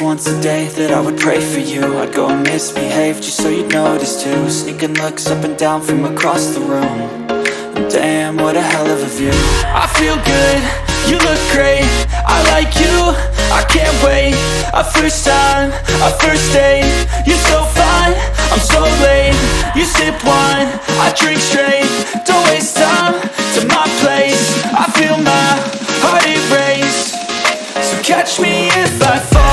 once a day that I would pray for you. I'd go and misbehave just so you'd notice too. Sneaking looks up and down from across the room. And damn, what a hell of a view. I feel good, you look great, I like you, I can't wait. A first time, a first date, you're so fine, I'm so late. You sip wine, I drink straight. Don't waste time to my place. I feel my heart erase. So catch me if I fall.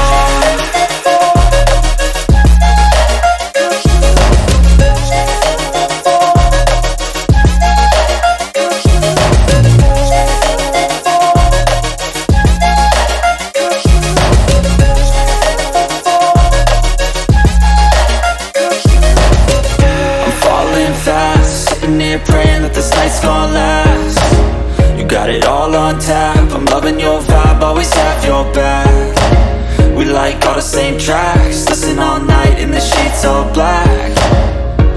Praying that this night's gonna last. You got it all on tap, I'm loving your vibe, always have your back. We like all the same tracks, listen all night in the sheets all black.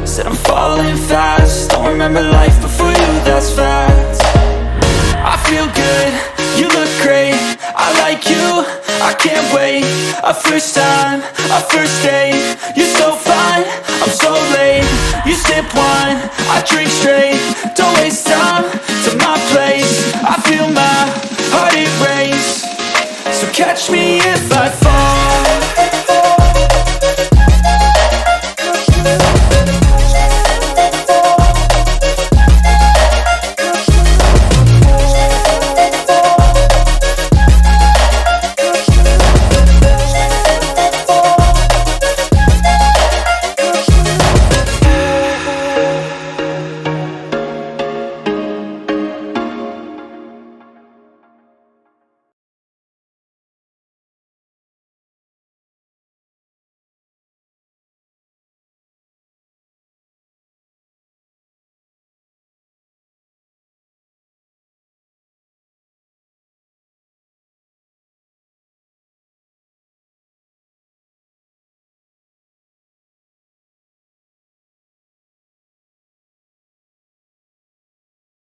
Said I'm falling fast, don't remember life before you, that's fact. I feel good, you look great, I like you, I can't wait. A first time, a first date, you're so fine, I'm so late. You sip wine, I drink straight. Don't waste time to my place. I feel my heart erase. So catch me if I fall.